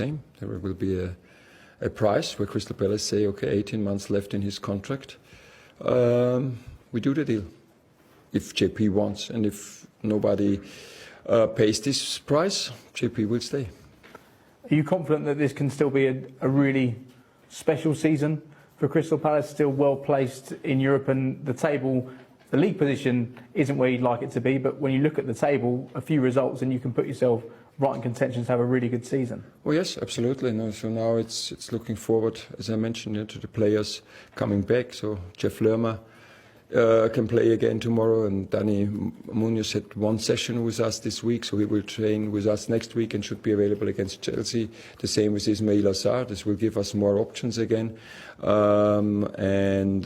same. There will be a price where Crystal Palace say, okay, 18 months left in his contract. We do the deal if JP wants, and if nobody pays this price, JP will stay. Are you confident that this can still be a really special season for Crystal Palace, still well placed in Europe, and the table, the league position isn't where you'd like it to be, but when you look at the table, a few results and you can put yourself right in contention to have a really good season? Well, yes, absolutely. No, so now it's looking forward, as I mentioned, to the players coming back. So Jeff Lerma can play again tomorrow, and Danny Munoz had one session with us this week, so he will train with us next week and should be available against Chelsea. The same with Ismail Assar. This will give us more options again. And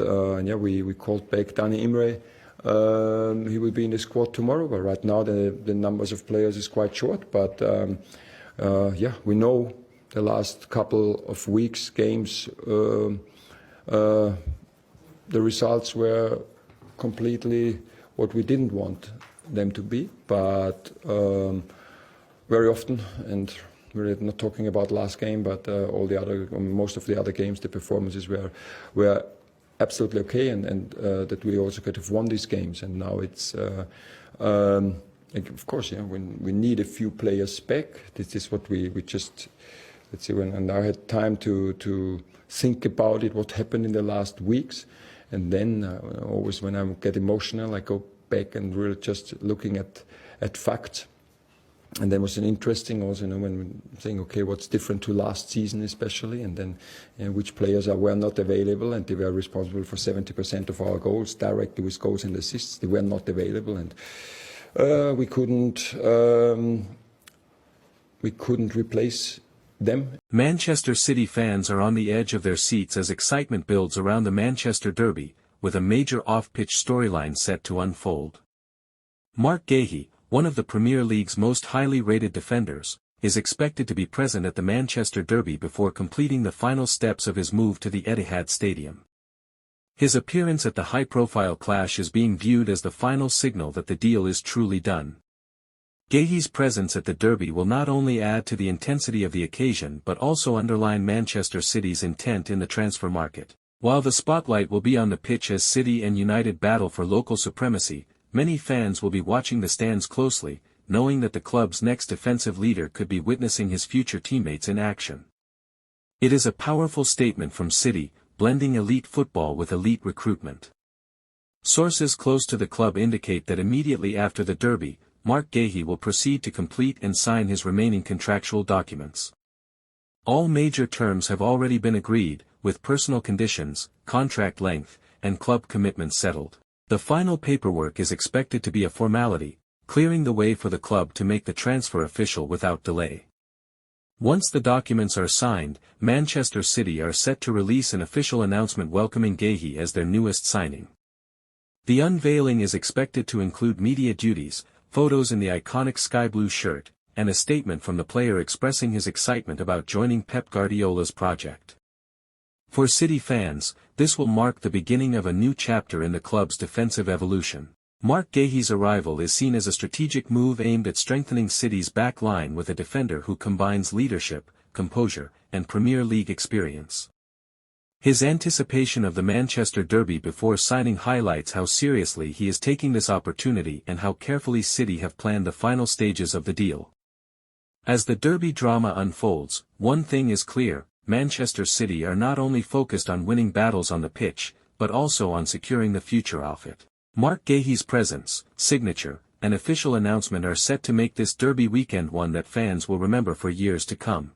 yeah, we called back Danny Imre. He will be in the squad tomorrow, but right now the numbers of players is quite short. But yeah, we know the last couple of weeks, games, the results were completely what we didn't want them to be. But very often, and we're not talking about last game, but all the other, most of the other games, the performances were absolutely okay, and that we also could have won these games. And now it's, of course, yeah, when we need a few players back, this is what we just, let's see, and I had time to think about it, what happened in the last weeks. And then always when I get emotional, I go back and really just looking at facts. And then was an interesting also, when saying, okay, what's different to last season especially, and then which players were not available, and they were responsible for 70% of our goals, directly with goals and assists. They were not available, and we couldn't replace them. Manchester City fans are on the edge of their seats as excitement builds around the Manchester Derby, with a major off-pitch storyline set to unfold. Marc Guehi, one of the Premier League's most highly rated defenders, is expected to be present at the Manchester Derby before completing the final steps of his move to the Etihad Stadium. His appearance at the high-profile clash is being viewed as the final signal that the deal is truly done. Guehi's presence at the Derby will not only add to the intensity of the occasion but also underline Manchester City's intent in the transfer market. While the spotlight will be on the pitch as City and United battle for local supremacy, many fans will be watching the stands closely, knowing that the club's next defensive leader could be witnessing his future teammates in action. It is a powerful statement from City, blending elite football with elite recruitment. Sources close to the club indicate that immediately after the Derby, Marc Guehi will proceed to complete and sign his remaining contractual documents. All major terms have already been agreed, with personal conditions, contract length, and club commitments settled. The final paperwork is expected to be a formality, clearing the way for the club to make the transfer official without delay. Once the documents are signed, Manchester City are set to release an official announcement welcoming Guehi as their newest signing. The unveiling is expected to include media duties, photos in the iconic sky blue shirt, and a statement from the player expressing his excitement about joining Pep Guardiola's project. For City fans, this will mark the beginning of a new chapter in the club's defensive evolution. Marc Guehi's arrival is seen as a strategic move aimed at strengthening City's back line with a defender who combines leadership, composure, and Premier League experience. His anticipation of the Manchester Derby before signing highlights how seriously he is taking this opportunity and how carefully City have planned the final stages of the deal. As the Derby drama unfolds, one thing is clear: Manchester City are not only focused on winning battles on the pitch, but also on securing the future of it. Marc Guehi's presence, signature, and official announcement are set to make this Derby weekend one that fans will remember for years to come.